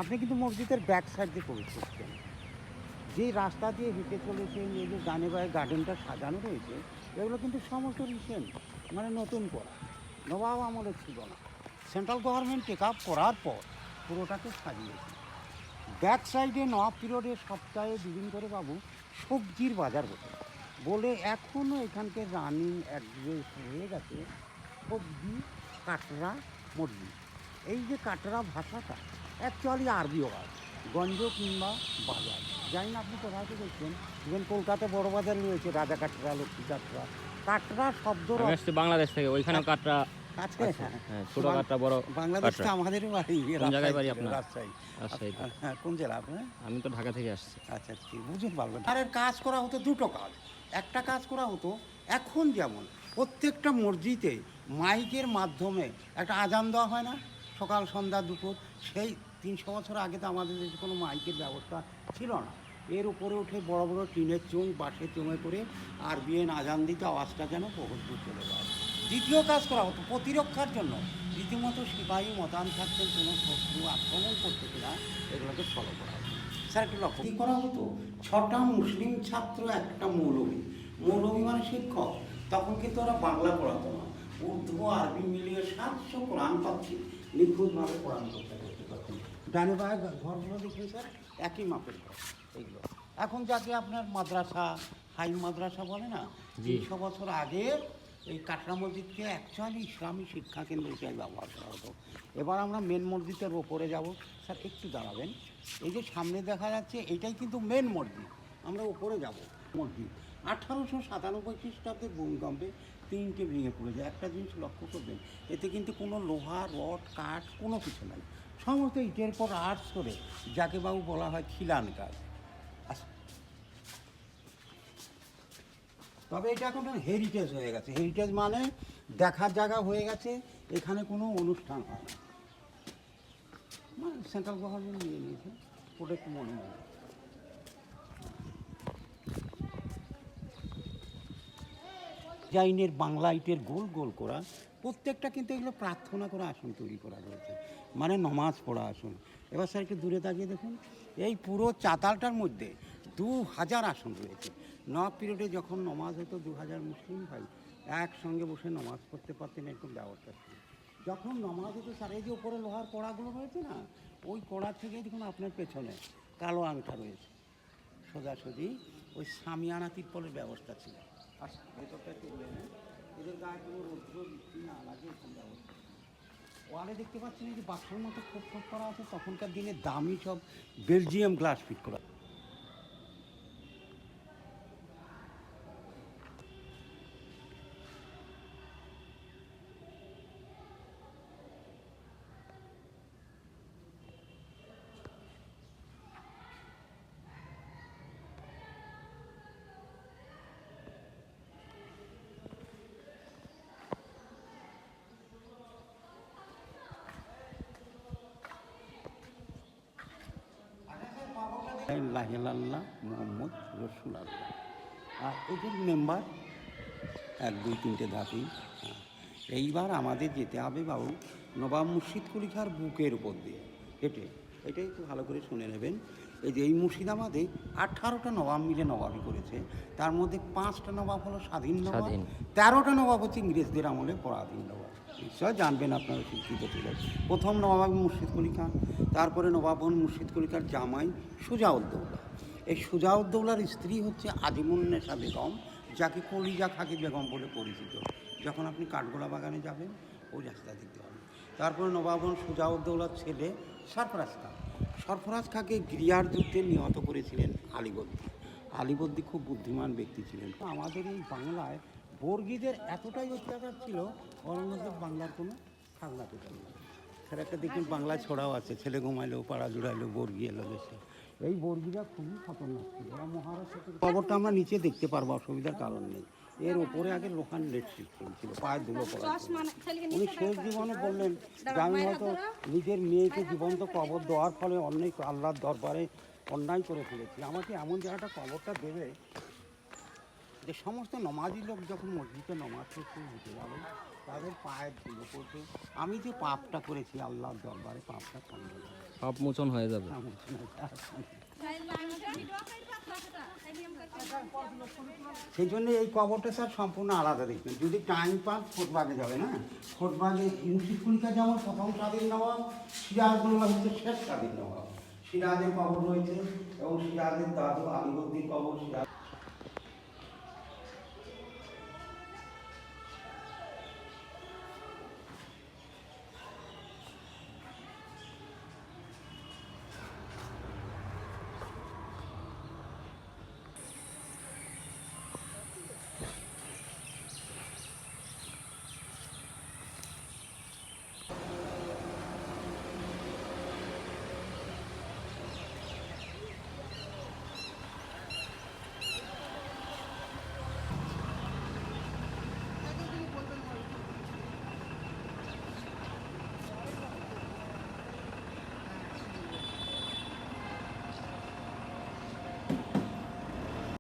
আপনি কিন্তু মসজিদের ব্যাক সাইড দিয়ে প্রবেশ করছেন। যে রাস্তা দিয়ে হেঁটে চলেছেন, এই যে ডানে বাঁয়ে গার্ডেনটা সাজানো রয়েছে, এগুলো কিন্তু সমস্ত রিসেন্ট, মানে নতুন করা, নবাব আমলের ছিল না। সেন্ট্রাল গভর্নমেন্ট টেক আপ করার পর পুরোটাকে সাজিয়েছে। ব্যাক সাইডে নওয়াব পিরিয়ডে সপ্তাহে দুদিন করে বাবু সবজির বাজার বসে, বলে এখনও এখানকে রানিং অ্যাড্রেস হয়ে গেছে সবজি কাটরা মসজিদ। এই যে কাটরা ভাষাটা অ্যাকচুয়ালি আরবি ওয়ার্ড, গঞ্জ কিংবা বাজার। জানি না আপনি কোথায় থেকে দেখছেন, ইভেন কলকাতায় বড় বাজার রয়েছে, রাজা কাটরা, লক্ষ্মী কাটরা। কাটরা শব্দর আমি আসছি বাংলাদেশ থেকে, ওইখানেও কাটরা আছে। হ্যাঁ, ছোট কাটরা, বড় বাংলাদেশ তো কাটরা। আমাদেরও বাড়ি। কোন জায়গায় বাড়ি রাজশাহী। আপনার? রাজশাহী। রাজশাহীতে। হ্যাঁ, কোন জেলা আপনার? আমি তো ঢাকা থেকে আসছি। আচ্ছা, ঠিক বুঝতে পারবেন। আর কাজ করা হতো দুটো কাজ। একটা কাজ করা হতো এখন যেমন প্রত্যেকটা মসজিদে মাইকের মাধ্যমে একটা আজান দেওয়া হয় না, সকাল সন্ধ্যা দুপুর। সেই 300 বছর আগে তো আমাদের দেশে কোনো মাইকের ব্যবস্থা ছিল না। এর উপরে উঠে বড় বড় টিনের চুন, বাঁশের চুমে করে আরবিএন আজান দিতে আওয়াজটা যেন বহুত দূর চলে যায়। দ্বিতীয় কাজ করা হতো প্রতিরক্ষার জন্য, রীতিমতো সিপাহী মোতায়েন থাকতেন, কোনো শত্রু আক্রমণ করতে কিনা এগুলোকে ফলো করা হতো। স্যার একটু লক্ষ্য কী করা হতো, 6টা মুসলিম ছাত্র, একটা মৌলভী। মৌলভী মানে শিক্ষক। তখন কিন্তু ওরা বাংলা পড়াতো না, উর্দু আরবি মিলিয়ে 700 কোরআন পাচ্ছি নিখুঁতভাবে কোরআন করতে পারতেন। ডানে বাঁয়ে ঘরগুলো দেখুন স্যার, একই মাপের ঘর এইগুলো। এখন যাকে আপনার মাদ্রাসা, হাই মাদ্রাসা বলে না, 300 বছর আগে এই কাটরা মসজিদকে অ্যাকচুয়ালি ইসলামী শিক্ষা কেন্দ্র হিসেবে ব্যবহার করা হতো। এবার আমরা মেন মসজিদের ওপরে যাব। স্যার একটু দাঁড়াবেন। এই যে সামনে দেখা যাচ্ছে এইটাই কিন্তু মেন মসজিদ, আমরা উপরে যাব। মসজিদ 1897 খ্রিস্টাব্দে ভূমিকম্পে 3টে ভেঙে পড়ে যায়। একটা জিনিস লক্ষ্য করবেন, এতে কিন্তু কোনো লোহা, রড, কাঠ কোনো কিছু নাই, সমস্ত ইটের পর আর্টস করে, যাকে বাবু বলা হয় খিলান কাজ। তবে এটা এখন হেরিটেজ হয়ে গেছে। হেরিটেজ মানে দেখার জায়গা হয়ে গেছে, এখানে কোনো অনুষ্ঠান হয় না, মানে সেন্ট্রাল গভর্নমেন্ট নিয়ে নিয়েছে, ওটা একটু মনে হয়। ডিজাইনের বাংলা ইটের গোল গোল করা, প্রত্যেকটা কিন্তু এগুলো প্রার্থনা করা আসন তৈরি করা রয়েছে, মানে নমাজ পড়া আসন। এবার স্যার একটু দূরে তাকিয়ে দেখুন, এই পুরো চাতালটার মধ্যে 2000 আসন রয়েছে। নওয়াব পিরিয়ডে যখন নমাজ হতো 2000 মুসলিম ভাই একসঙ্গে বসে নমাজ পড়তে পারতেন, এরকম ব্যবস্থা ছিল। যখন নমাজ হতো স্যার, এই যে উপরে লোহার কড়াগুলো রয়েছে না, ওই কড়া থেকে দেখুন আপনার পেছনে কালো আংটা রয়েছে, সোজাসুজি ওই সামিয়ানা তিরপলের ব্যবস্থা ছিল। আচ্ছা, ভেতরটা একটু বলে নেন, এদের গায়ে কোনো রৌদ্র বৃষ্টি না লাগে এরকম ব্যবস্থা। ওয়ালে দেখতে পাচ্ছেন এই যে বাক্সের মতো খোপ খোপ করা আছে, তখনকার দিনে দামি সব বেলজিয়াম গ্লাস ফিট করা। লাহিল্লাহ মোহাম্মদ রসুল আল্লাহ, আর এদের মেম্বার 1 2 3টে ধাপি। এইবার আমাদের যেতে হবে বাবু নবাব মুর্শিদ কুলি খাঁর বুকের উপর দিয়ে হেঁটে। এটাই একটু ভালো করে শুনে নেবেন। এই যে এই মুর্শিদাবাদে 18টা নবাব মিলে নবাবি করেছে, তার মধ্যে 5টা নবাব হলো স্বাধীন নবাব, 13টা নবাব হচ্ছে ইংরেজদের আমলে পরাধীন নবাব। নিশ্চয় জানবেন, আপনারা শিক্ষিত ছিলেন। প্রথম নবাব মুর্শিদ কুলি খাঁ, তারপরে নবাব হন মুর্শিদ কুলি খাঁর জামাই সুজাউদ্দৌলা। এই সুজাউদ্দৌলার স্ত্রী হচ্ছে আজিমুন্নেসা বেগম, যাকে কলিজা খাকি বেগম বলে পরিচিত। যখন আপনি কাঠগোলা বাগানে যাবেন ওই রাস্তা দেখতে পাবেন। তারপরে নবাব হন সুজাউদ্দৌলার ছেলে সরফরাজ খাঁ। সরফরাজ খাঁকে গিরিয়ার যুদ্ধে নিহত করেছিলেন আলীবর্দী। আলীবর্দী খুব বুদ্ধিমান ব্যক্তি ছিলেন। আমাদের এই বাংলায় বর্গীদের এতটাই অত্যাচার ছিল, অরণ্যদেব বাংলার কোনো থাকনা পেতেন না। স্যার একটা দেখুন বাংলায় ছড়াও আছে, ছেলে ঘুমাইলো পাড়া জুড়াইলো বর্গী এলো দেশে। এই বর্গীরা খুবই খতরনাক ছিল, ওরা মহারাষ্ট্র। খবরটা আমরা নিচে দেখতে পারবো, অসুবিধার কারণ নেই। এর ওপরে আগে লোহার নেট সিস্টেম ছিল, পায়ের ধুলো পড়া। উনি শেষ জীবনে বললেন যে আমি হয়তো নিজের মেয়েকে জীবন্ত কবর দেওয়ার ফলে অনেক আল্লাহর দরবারে অন্যায় করে ফেলেছি, আমাকে এমন জায়গাটা কবরটা দেবে যে সমস্ত নমাজি লোক যখন মসজিদে নমাজ পড়তে উঠে যাবে তাদের পায়ের ধুলো পড়বে, আমি যে পাপটা করেছি আল্লাহর দরবারে পাপটা কমে যাবে। সব মোচন হয়ে যাবে। সেই জন্য এই কবরটা স্যার সম্পূর্ণ আলাদা দেখবেন। যদি টাইম পান ফোটবাগে যাবে না, ফোটবাগে মুর্শিদ কুলিকা যেমন প্রথম স্বাধীন নবাব, সিরাজদৌল্লা হচ্ছে শেষ স্বাধীন নবাব। সিরাজের কবর রয়েছে এবং সিরাজের দাদু আলিবর্দীর কবর, সিরাজ